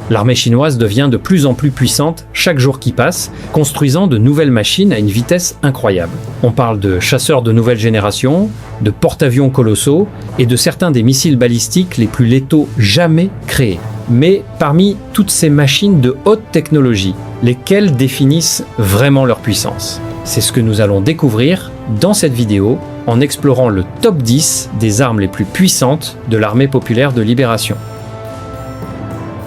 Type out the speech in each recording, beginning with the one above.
L'armée chinoise devient de plus en plus puissante chaque jour qui passe, construisant de nouvelles machines à une vitesse incroyable. On parle de chasseurs de nouvelle génération, de porte-avions colossaux et de certains des missiles balistiques les plus létaux jamais créés. Mais parmi toutes ces machines de haute technologie, lesquelles définissent vraiment leur puissance? C'est ce que nous allons découvrir dans cette vidéo en explorant le top 10 des armes les plus puissantes de l'armée populaire de libération.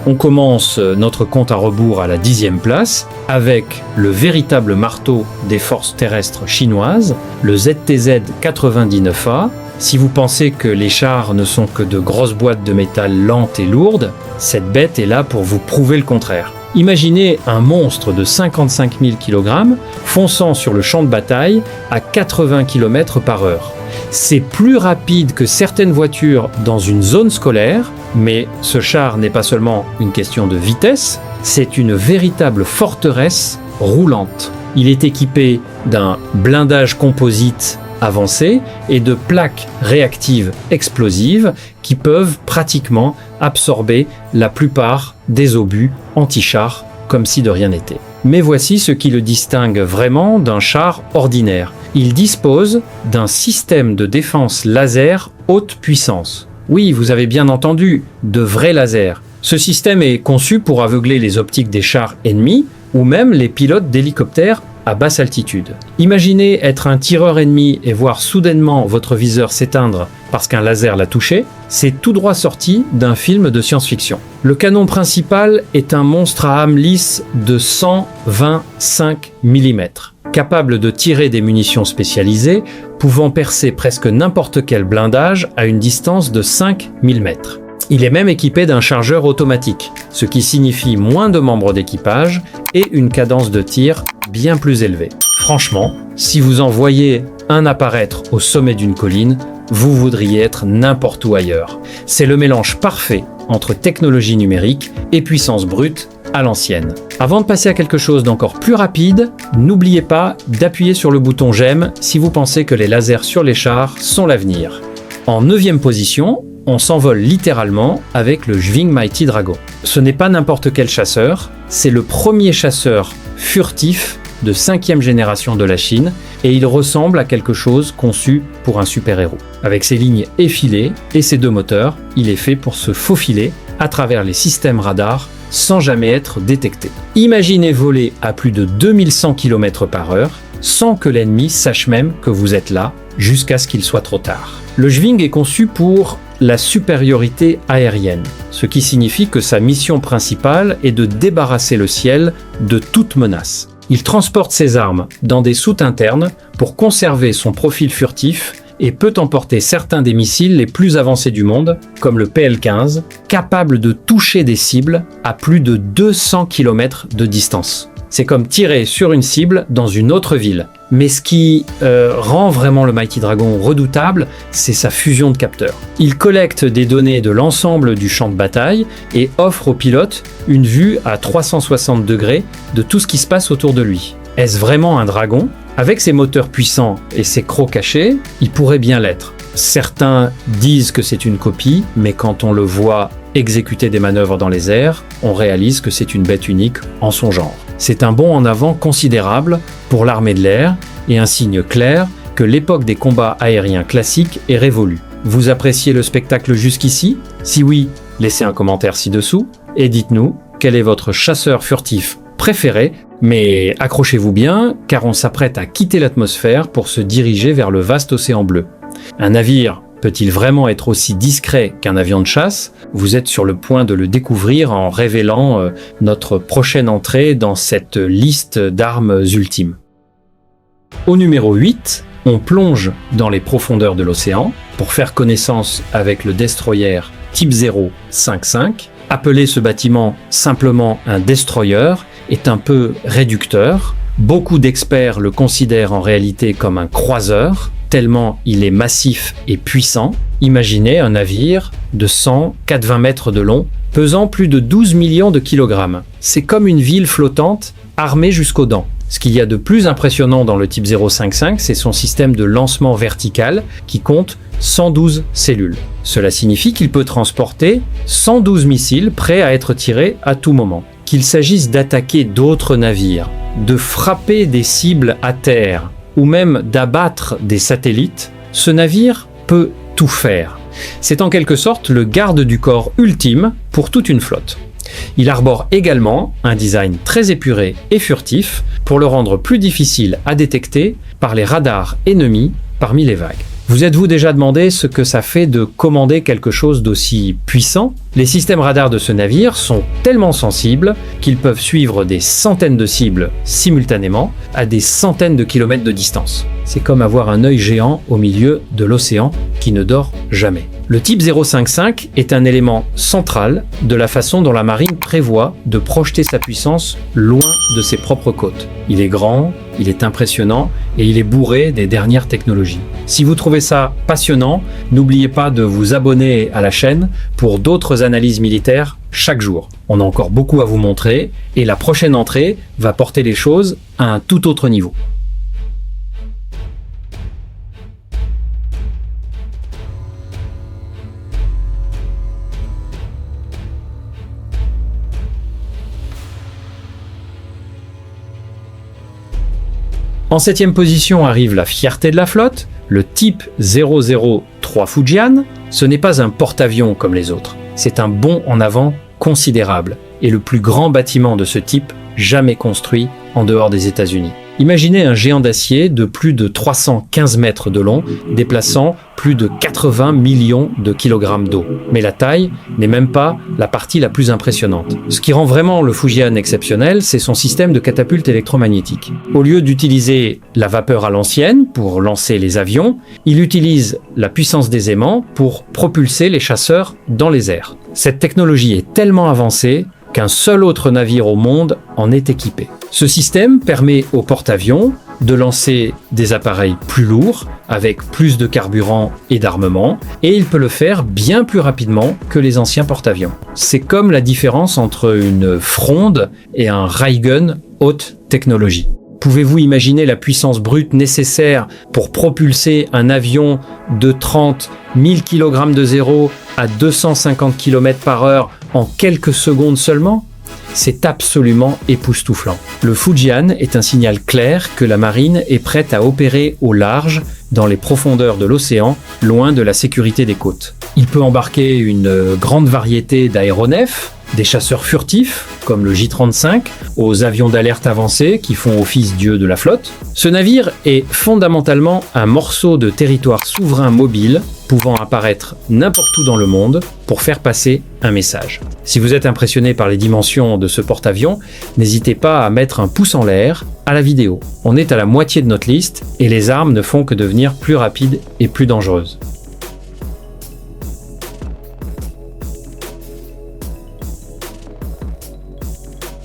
On commence notre compte à rebours à la 10e place avec le véritable marteau des forces terrestres chinoises, le ZTZ-99A. Si vous pensez que les chars ne sont que de grosses boîtes de métal lentes et lourdes, cette bête est là pour vous prouver le contraire. Imaginez un monstre de 55 000 kg fonçant sur le champ de bataille à 80 km/h. C'est plus rapide que certaines voitures dans une zone scolaire, mais ce char n'est pas seulement une question de vitesse, c'est une véritable forteresse roulante. Il est équipé d'un blindage composite avancé et de plaques réactives explosives qui peuvent pratiquement absorber la plupart des obus anti-chars comme si de rien n'était. Mais voici ce qui le distingue vraiment d'un char ordinaire. Il dispose d'un système de défense laser haute puissance. Oui, vous avez bien entendu, de vrais lasers. Ce système est conçu pour aveugler les optiques des chars ennemis ou même les pilotes d'hélicoptères à basse altitude. Imaginez être un tireur ennemi et voir soudainement votre viseur s'éteindre parce qu'un laser l'a touché, c'est tout droit sorti d'un film de science-fiction. Le canon principal est un monstre à âme lisse de 125 mm, capable de tirer des munitions spécialisées, pouvant percer presque n'importe quel blindage à une distance de 5 000 mètres. Il est même équipé d'un chargeur automatique, ce qui signifie moins de membres d'équipage et une cadence de tir bien plus élevée. Franchement, si vous en voyez un apparaître au sommet d'une colline, vous voudriez être n'importe où ailleurs. C'est le mélange parfait entre technologie numérique et puissance brute à l'ancienne. Avant de passer à quelque chose d'encore plus rapide, n'oubliez pas d'appuyer sur le bouton j'aime si vous pensez que les lasers sur les chars sont l'avenir. En 9e position, on s'envole littéralement avec le Jwing Mighty Dragon. Ce n'est pas n'importe quel chasseur, c'est le premier chasseur furtif de 5e génération de la Chine et il ressemble à quelque chose conçu pour un super-héros. Avec ses lignes effilées et ses 2 moteurs, il est fait pour se faufiler à travers les systèmes radars sans jamais être détecté. Imaginez voler à plus de 2100 km/h sans que l'ennemi sache même que vous êtes là jusqu'à ce qu'il soit trop tard. Le Jwing est conçu pour la supériorité aérienne, ce qui signifie que sa mission principale est de débarrasser le ciel de toute menace. Il transporte ses armes dans des soutes internes pour conserver son profil furtif et peut emporter certains des missiles les plus avancés du monde, comme le PL-15, capable de toucher des cibles à plus de 200 km de distance. C'est comme tirer sur une cible dans une autre ville. Mais ce qui rend vraiment le Mighty Dragon redoutable, c'est sa fusion de capteurs. Il collecte des données de l'ensemble du champ de bataille et offre au pilote une vue à 360 degrés de tout ce qui se passe autour de lui. Est-ce vraiment un dragon? Avec ses moteurs puissants et ses crocs cachés, il pourrait bien l'être. Certains disent que c'est une copie, mais quand on le voit exécuter des manœuvres dans les airs, on réalise que c'est une bête unique en son genre. C'est un bond en avant considérable pour l'armée de l'air et un signe clair que l'époque des combats aériens classiques est révolue. Vous appréciez le spectacle jusqu'ici? Si oui, laissez un commentaire ci-dessous et dites-nous quel est votre chasseur furtif préféré, mais accrochez-vous bien car on s'apprête à quitter l'atmosphère pour se diriger vers le vaste océan bleu. Un navire peut-il vraiment être aussi discret qu'un avion de chasse? Vous êtes sur le point de le découvrir en révélant notre prochaine entrée dans cette liste d'armes ultimes. Au numéro 8, on plonge dans les profondeurs de l'océan pour faire connaissance avec le destroyer Type 055. Appeler ce bâtiment simplement un destroyer est un peu réducteur. Beaucoup d'experts le considèrent en réalité comme un croiseur, tellement il est massif et puissant. Imaginez un navire de 180 mètres de long, pesant plus de 12 millions de kilogrammes. C'est comme une ville flottante armée jusqu'aux dents. Ce qu'il y a de plus impressionnant dans le type 055, c'est son système de lancement vertical qui compte 112 cellules. Cela signifie qu'il peut transporter 112 missiles prêts à être tirés à tout moment. Qu'il s'agisse d'attaquer d'autres navires, de frapper des cibles à terre ou même d'abattre des satellites, ce navire peut tout faire. C'est en quelque sorte le garde du corps ultime pour toute une flotte. Il arbore également un design très épuré et furtif pour le rendre plus difficile à détecter par les radars ennemis parmi les vagues. Vous êtes-vous déjà demandé ce que ça fait de commander quelque chose d'aussi puissant ? Les systèmes radars de ce navire sont tellement sensibles qu'ils peuvent suivre des centaines de cibles simultanément à des centaines de kilomètres de distance. C'est comme avoir un œil géant au milieu de l'océan qui ne dort jamais. Le type 055 est un élément central de la façon dont la marine prévoit de projeter sa puissance loin de ses propres côtes. Il est grand, il est impressionnant et il est bourré des dernières technologies. Si vous trouvez ça passionnant, n'oubliez pas de vous abonner à la chaîne pour d'autres analyses militaires chaque jour. On a encore beaucoup à vous montrer et la prochaine entrée va porter les choses à un tout autre niveau. En 7e position arrive la fierté de la flotte, le type 003 Fujian. Ce n'est pas un porte-avions comme les autres, c'est un bond en avant considérable et le plus grand bâtiment de ce type jamais construit en dehors des États-Unis. Imaginez un géant d'acier de plus de 315 mètres de long, déplaçant plus de 80 millions de kilogrammes d'eau. Mais la taille n'est même pas la partie la plus impressionnante. Ce qui rend vraiment le Fujian exceptionnel, c'est son système de catapulte électromagnétique. Au lieu d'utiliser la vapeur à l'ancienne pour lancer les avions, il utilise la puissance des aimants pour propulser les chasseurs dans les airs. Cette technologie est tellement avancée qu'un seul autre navire au monde en est équipé. Ce système permet aux porte-avions de lancer des appareils plus lourds, avec plus de carburant et d'armement, et il peut le faire bien plus rapidement que les anciens porte-avions. C'est comme la différence entre une fronde et un Raygun haute technologie. Pouvez-vous imaginer la puissance brute nécessaire pour propulser un avion de 30 000 kg de zéro à 250 km/h en quelques secondes seulement ? C'est absolument époustouflant. Le Fujian est un signal clair que la marine est prête à opérer au large dans les profondeurs de l'océan, loin de la sécurité des côtes. Il peut embarquer une grande variété d'aéronefs, des chasseurs furtifs, comme le J-35, aux avions d'alerte avancés qui font office d'yeux de la flotte. Ce navire est fondamentalement un morceau de territoire souverain mobile, pouvant apparaître n'importe où dans le monde pour faire passer un message. Si vous êtes impressionné par les dimensions de ce porte-avions, n'hésitez pas à mettre un pouce en l'air à la vidéo. On est à la moitié de notre liste et les armes ne font que devenir plus rapides et plus dangereuses.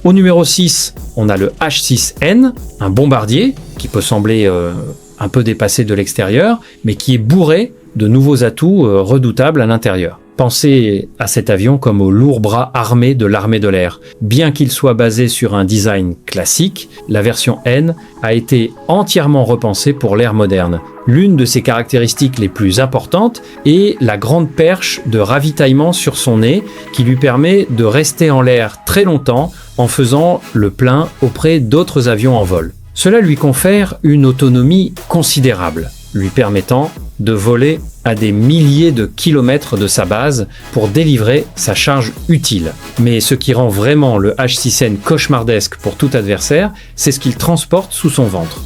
Au numéro 6, on a le H-6N, un bombardier qui peut sembler un peu dépassé de l'extérieur, mais qui est bourré de nouveaux atouts redoutables à l'intérieur. Pensez à cet avion comme au lourd bras armé de l'armée de l'air. Bien qu'il soit basé sur un design classique, la version N a été entièrement repensée pour l'ère moderne. L'une de ses caractéristiques les plus importantes est la grande perche de ravitaillement sur son nez qui lui permet de rester en l'air très longtemps en faisant le plein auprès d'autres avions en vol. Cela lui confère une autonomie considérable, lui permettant de voler à des milliers de kilomètres de sa base pour délivrer sa charge utile. Mais ce qui rend vraiment le H-6N cauchemardesque pour tout adversaire, c'est ce qu'il transporte sous son ventre.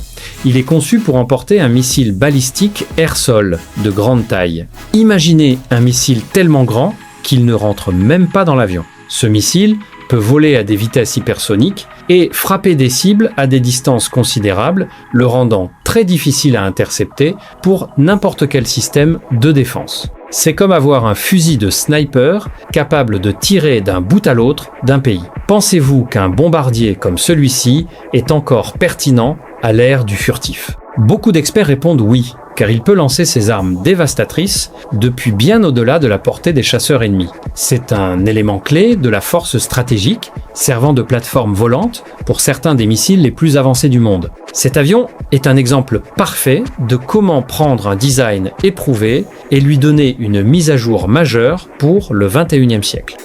Il est conçu pour emporter un missile balistique air-sol de grande taille. Imaginez un missile tellement grand qu'il ne rentre même pas dans l'avion. Ce missile peut voler à des vitesses hypersoniques et frapper des cibles à des distances considérables, le rendant très difficile à intercepter pour n'importe quel système de défense. C'est comme avoir un fusil de sniper capable de tirer d'un bout à l'autre d'un pays. Pensez-vous qu'un bombardier comme celui-ci est encore pertinent à l'ère du furtif ? Beaucoup d'experts répondent oui. car il peut lancer ses armes dévastatrices depuis bien au-delà de la portée des chasseurs ennemis. C'est un élément clé de la force stratégique, servant de plateforme volante pour certains des missiles les plus avancés du monde. Cet avion est un exemple parfait de comment prendre un design éprouvé et lui donner une mise à jour majeure pour le 21e siècle.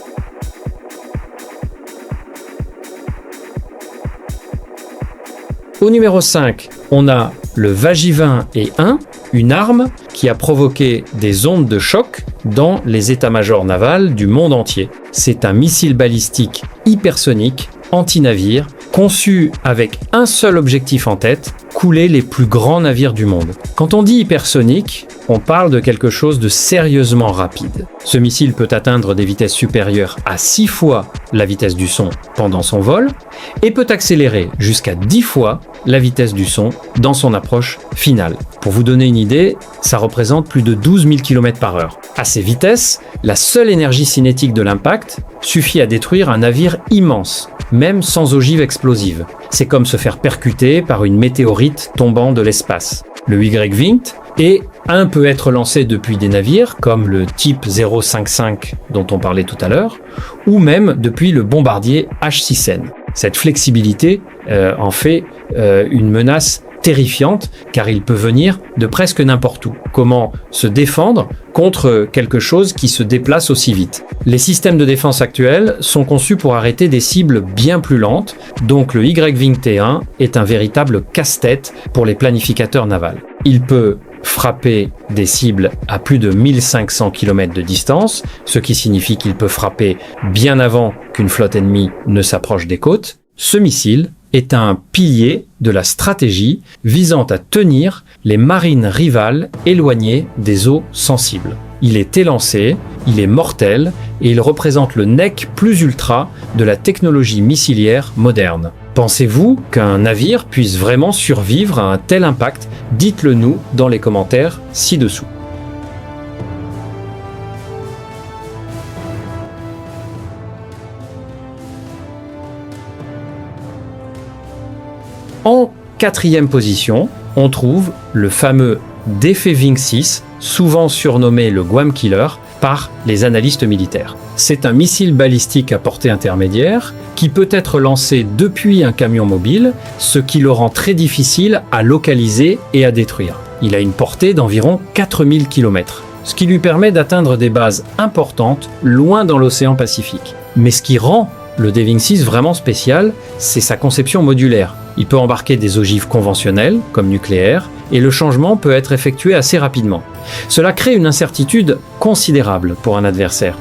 Au numéro 5, on a le Vajivin E1, une arme qui a provoqué des ondes de choc dans les états-majors navals du monde entier. C'est un missile balistique hypersonique, anti-navire, conçu avec un seul objectif en tête, couler les plus grands navires du monde. Quand on dit hypersonique, on parle de quelque chose de sérieusement rapide. Ce missile peut atteindre des vitesses supérieures à 6 fois la vitesse du son pendant son vol et peut accélérer jusqu'à 10 fois la vitesse du son dans son approche finale. Pour vous donner une idée, ça représente plus de 12 000 km/h. À ces vitesses, la seule énergie cinétique de l'impact suffit à détruire un navire immense, même sans ogive explosive. C'est comme se faire percuter par une météorite tombant de l'espace. Le Y-Winged peut être lancé depuis des navires comme le type 055 dont on parlait tout à l'heure, ou même depuis le bombardier H6N. Cette flexibilité en fait une menace terrifiante car il peut venir de presque n'importe où. Comment se défendre contre quelque chose qui se déplace aussi vite? Les systèmes de défense actuels sont conçus pour arrêter des cibles bien plus lentes, donc le Y-Wing T1 est un véritable casse-tête pour les planificateurs navals. Il peut frapper des cibles à plus de 1500 km de distance, ce qui signifie qu'il peut frapper bien avant qu'une flotte ennemie ne s'approche des côtes. Ce missile est un pilier de la stratégie visant à tenir les marines rivales éloignées des eaux sensibles. Il est élancé, il est mortel et il représente le nec plus ultra de la technologie missilière moderne. Pensez-vous qu'un navire puisse vraiment survivre à un tel impact? Dites-le nous dans les commentaires ci-dessous. En 4e position, on trouve le fameux Defense 6, souvent surnommé le Guam Killer par les analystes militaires. C'est un missile balistique à portée intermédiaire qui peut être lancé depuis un camion mobile, ce qui le rend très difficile à localiser et à détruire. Il a une portée d'environ 4000 km, ce qui lui permet d'atteindre des bases importantes loin dans l'océan Pacifique. Mais ce qui rend le Defense 6 vraiment spécial, c'est sa conception modulaire. Il peut embarquer des ogives conventionnelles, comme nucléaires, et le changement peut être effectué assez rapidement. Cela crée une incertitude considérable pour un adversaire,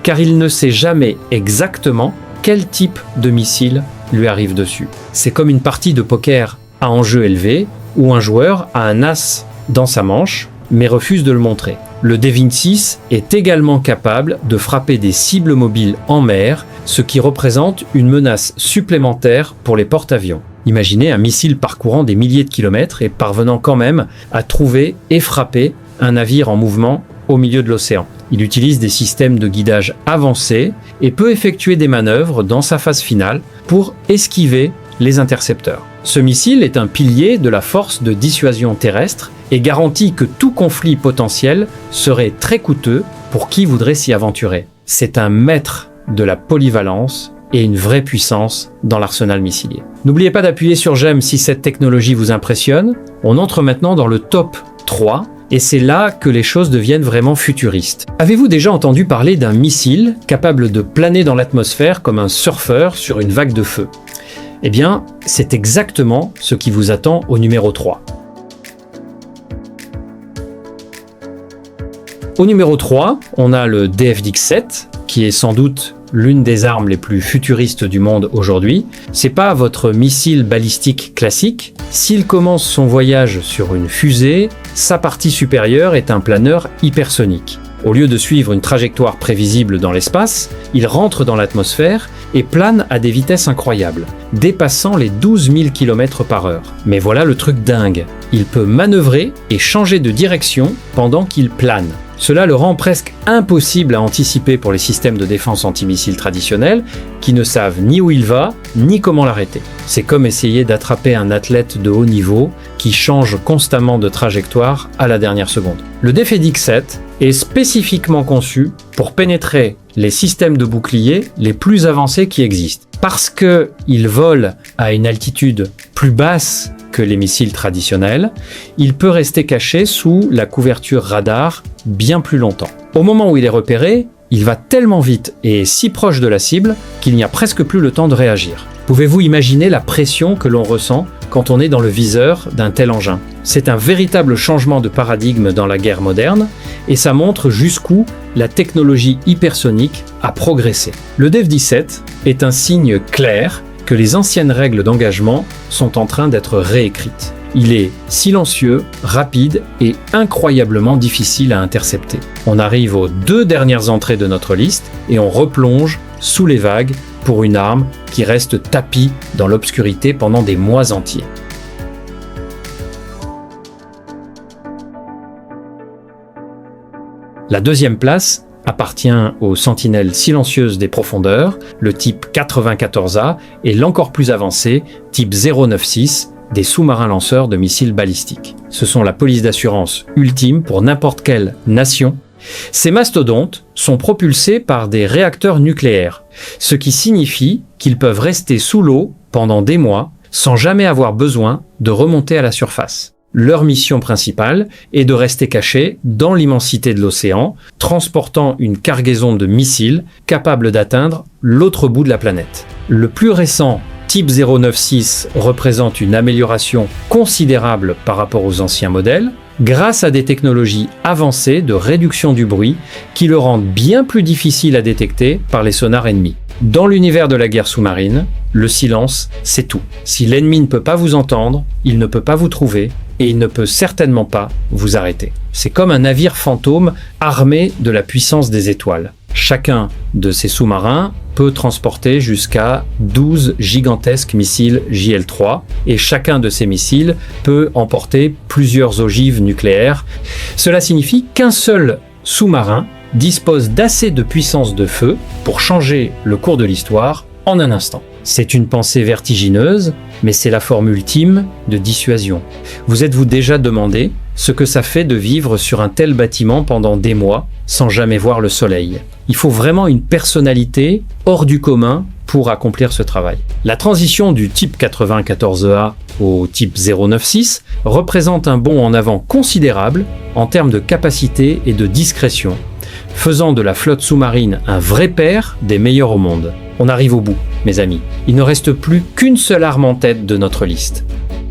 car il ne sait jamais exactement quel type de missile lui arrive dessus. C'est comme une partie de poker à enjeu élevé, où un joueur a un as dans sa manche, mais refuse de le montrer. Le Defense 6 est également capable de frapper des cibles mobiles en mer, ce qui représente une menace supplémentaire pour les porte-avions. Imaginez un missile parcourant des milliers de kilomètres et parvenant quand même à trouver et frapper un navire en mouvement au milieu de l'océan. Il utilise des systèmes de guidage avancés et peut effectuer des manœuvres dans sa phase finale pour esquiver les intercepteurs. Ce missile est un pilier de la force de dissuasion terrestre et garantit que tout conflit potentiel serait très coûteux pour qui voudrait s'y aventurer. C'est un maître de la polyvalence et une vraie puissance dans l'arsenal missilier. N'oubliez pas d'appuyer sur j'aime si cette technologie vous impressionne. On entre maintenant dans le top 3 et c'est là que les choses deviennent vraiment futuristes. Avez-vous déjà entendu parler d'un missile capable de planer dans l'atmosphère comme un surfeur sur une vague de feu? Eh bien, c'est exactement ce qui vous attend au numéro 3. Au numéro 3, on a le DFDX-7, qui est sans doute l'une des armes les plus futuristes du monde aujourd'hui. C'est pas votre missile balistique classique. S'il commence son voyage sur une fusée, sa partie supérieure est un planeur hypersonique. Au lieu de suivre une trajectoire prévisible dans l'espace, il rentre dans l'atmosphère et plane à des vitesses incroyables, dépassant les 12 000 km/h. Mais voilà le truc dingue, il peut manœuvrer et changer de direction pendant qu'il plane. Cela le rend presque impossible à anticiper pour les systèmes de défense antimissiles traditionnels qui ne savent ni où il va, ni comment l'arrêter. C'est comme essayer d'attraper un athlète de haut niveau qui change constamment de trajectoire à la dernière seconde. Le DEFEDIC 7 est spécifiquement conçu pour pénétrer les systèmes de boucliers les plus avancés qui existent. Parce qu'il vole à une altitude plus basse que les missiles traditionnels, il peut rester caché sous la couverture radar bien plus longtemps. Au moment où il est repéré, il va tellement vite et est si proche de la cible qu'il n'y a presque plus le temps de réagir. Pouvez-vous imaginer la pression que l'on ressent quand on est dans le viseur d'un tel engin? C'est un véritable changement de paradigme dans la guerre moderne et ça montre jusqu'où la technologie hypersonique a progressé. Le DEF-17 est un signe clair que les anciennes règles d'engagement sont en train d'être réécrites. Il est silencieux, rapide et incroyablement difficile à intercepter. On arrive aux 2 dernières entrées de notre liste et on replonge sous les vagues pour une arme qui reste tapie dans l'obscurité pendant des mois entiers. La 2e place appartient aux sentinelles silencieuses des profondeurs, le type 94A et l'encore plus avancé, type 096, des sous-marins lanceurs de missiles balistiques. Ce sont la police d'assurance ultime pour n'importe quelle nation. Ces mastodontes sont propulsés par des réacteurs nucléaires, ce qui signifie qu'ils peuvent rester sous l'eau pendant des mois sans jamais avoir besoin de remonter à la surface. Leur mission principale est de rester cachés dans l'immensité de l'océan, transportant une cargaison de missiles capables d'atteindre l'autre bout de la planète. Le plus récent type 096 représente une amélioration considérable par rapport aux anciens modèles, grâce à des technologies avancées de réduction du bruit qui le rendent bien plus difficile à détecter par les sonars ennemis. Dans l'univers de la guerre sous-marine, le silence, c'est tout. Si l'ennemi ne peut pas vous entendre, il ne peut pas vous trouver et il ne peut certainement pas vous arrêter. C'est comme un navire fantôme armé de la puissance des étoiles. Chacun de ces sous-marins peut transporter jusqu'à 12 gigantesques missiles JL-3 et chacun de ces missiles peut emporter plusieurs ogives nucléaires. Cela signifie qu'un seul sous-marin dispose d'assez de puissance de feu pour changer le cours de l'histoire en un instant. C'est une pensée vertigineuse, mais c'est la forme ultime de dissuasion. Vous êtes-vous déjà demandé ce que ça fait de vivre sur un tel bâtiment pendant des mois sans jamais voir le soleil? Il faut vraiment une personnalité hors du commun pour accomplir ce travail. La transition du type 94A au type 096 représente un bond en avant considérable en termes de capacité et de discrétion, faisant de la flotte sous-marine un vrai pair des meilleurs au monde. On arrive au bout, mes amis. Il ne reste plus qu'une seule arme en tête de notre liste.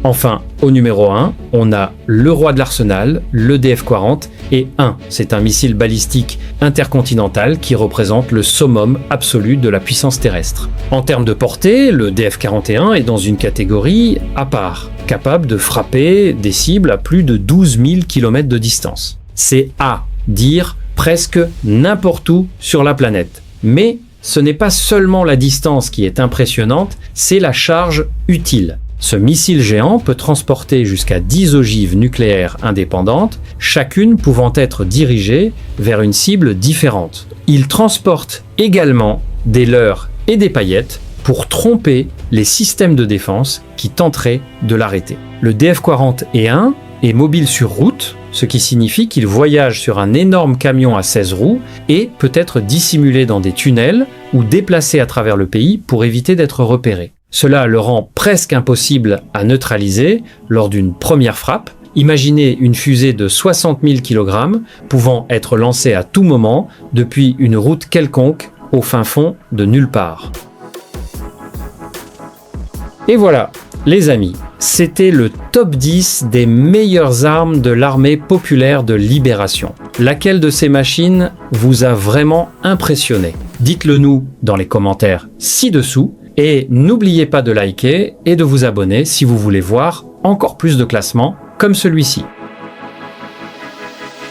Enfin, au numéro 1, on a le roi de l'arsenal, le DF-40, et 1. C'est un missile balistique intercontinental qui représente le summum absolu de la puissance terrestre. En termes de portée, le DF-41 est dans une catégorie à part, capable de frapper des cibles à plus de 12 000 km de distance. C'est à dire presque n'importe où sur la planète. Mais ce n'est pas seulement la distance qui est impressionnante, c'est la charge utile. Ce missile géant peut transporter jusqu'à 10 ogives nucléaires indépendantes, chacune pouvant être dirigée vers une cible différente. Il transporte également des leurres et des paillettes pour tromper les systèmes de défense qui tenteraient de l'arrêter. Le DF-40E1 est mobile sur route, ce qui signifie qu'il voyage sur un énorme camion à 16 roues et peut être dissimulé dans des tunnels ou déplacé à travers le pays pour éviter d'être repéré. Cela le rend presque impossible à neutraliser lors d'une première frappe. Imaginez une fusée de 60 000 kg pouvant être lancée à tout moment depuis une route quelconque au fin fond de nulle part. Et voilà, les amis, c'était le top 10 des meilleures armes de l'armée populaire de libération. Laquelle de ces machines vous a vraiment impressionné? Dites-le nous dans les commentaires ci-dessous et n'oubliez pas de liker et de vous abonner si vous voulez voir encore plus de classements comme celui-ci.